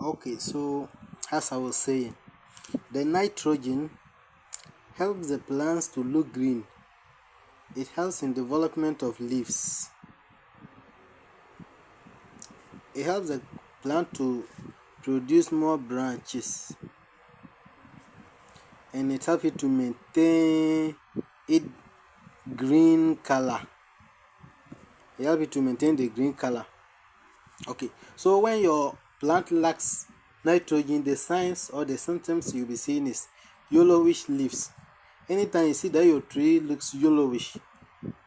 Okay, so as I was saying, the nitrogen helps the plants to look green. It helps in development of leaves. It helps the plant to produce more branches, and it helps it to maintain it green color. It helps it to maintain the green color. Okay, so when your plant lacks nitrogen, the signs or the symptoms you'll be seeing is yellowish leaves. Anytime you see that your tree looks yellowish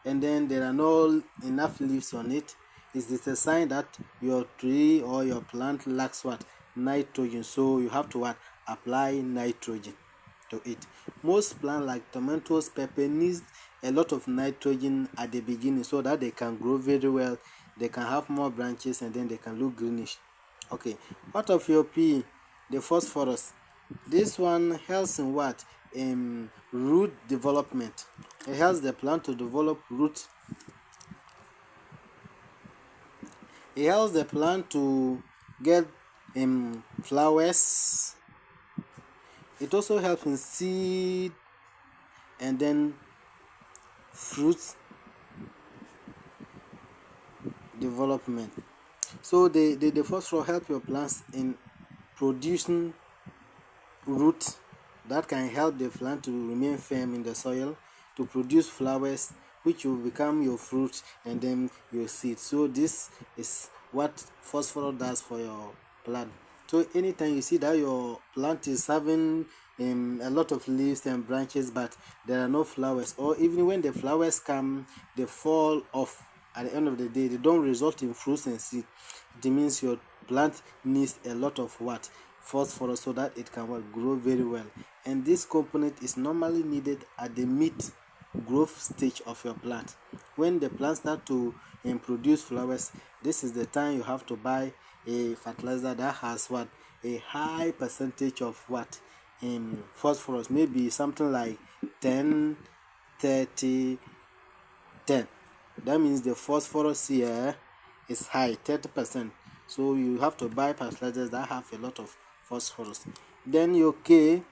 and then there are no enough leaves on it, is this a sign that your tree or your plant lacks what? Nitrogen. So you have to what? Apply nitrogen to it. Most plants like tomatoes, pepper needs a lot of nitrogen at the beginning so that they can grow very well, they can have more branches, and then they can look greenish. Okay, what of your P? The phosphorus. This one helps in what? In root development. It helps the plant to develop root. It helps the plant to get flowers. It also helps in seed and then fruit development. So the phosphorus help your plants in producing root that can help the plant to remain firm in the soil, to produce flowers which will become your fruit and then your seed. So this is what phosphorus does for your plant. So anytime you see that your plant is having a lot of leaves and branches but there are no flowers, or even when the flowers come they fall off at the end of the day, they don't result in fruits and seed, it means your plant needs a lot of what? Phosphorus, so that it can grow very well. And this component is normally needed at the mid growth stage of your plant. When the plant start to produce flowers, this is the time you have to buy a fertilizer that has what? A high percentage of what? Phosphorus, maybe something like 10 30 10. That means the phosphorus here is high, 30%. So you have to buy fertilizers that have a lot of phosphorus. Then your K,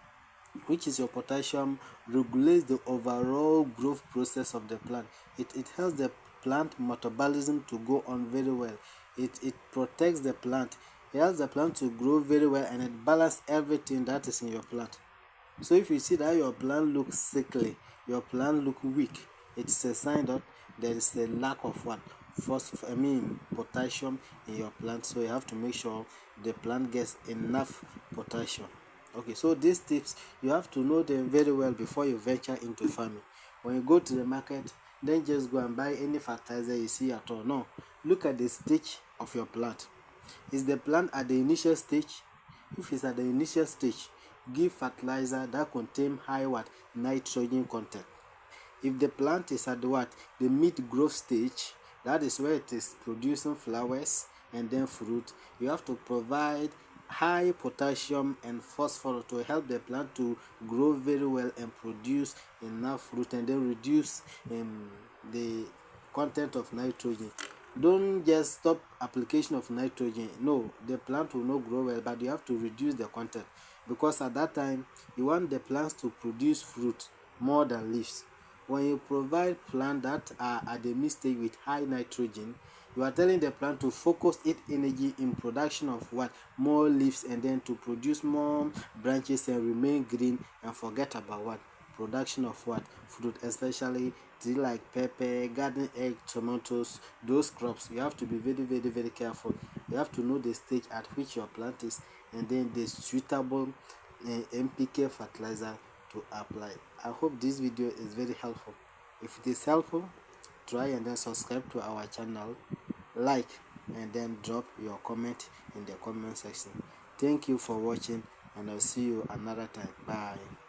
which is your potassium, regulates the overall growth process of the plant. It helps the plant metabolism to go on very well. It protects the plant. It helps the plant to grow very well, and it balances everything that is in your plant. So if you see that your plant looks sickly, your plant look weak, it's a sign that there is a lack of what? Potassium in your plant. So you have to make sure the plant gets enough potassium. Okay, so these tips you have to know them very well before you venture into farming. When you go to the market, then just go and buy any fertilizer you see at all. No, look at the stage of your plant. Is the plant at the initial stage? If it's at the initial stage, give fertilizer that contain high what? Nitrogen content. If the plant is at what? The mid growth stage, that is where it is producing flowers and then fruit, you have to provide high potassium and phosphorus to help the plant to grow very well and produce enough fruit, and then reduce the content of nitrogen. Don't just stop application of nitrogen. No, the plant will not grow well, but you have to reduce the content, because at that time you want the plants to produce fruit more than leaves. When you provide plants that are at the mid stage with high nitrogen, you are telling the plant to focus its energy in production of what? More leaves, and then to produce more branches and remain green, and forget about what? Production of what? Fruit, especially trees like pepper, garden egg, tomatoes, those crops. You have to be very careful. You have to know the stage at which your plant is, and then the suitable NPK fertilizer to apply. I hope this video is very helpful. If it is helpful, try and then subscribe to our channel, like, and then drop your comment in the comment section. Thank you for watching, and I'll see you another time. Bye.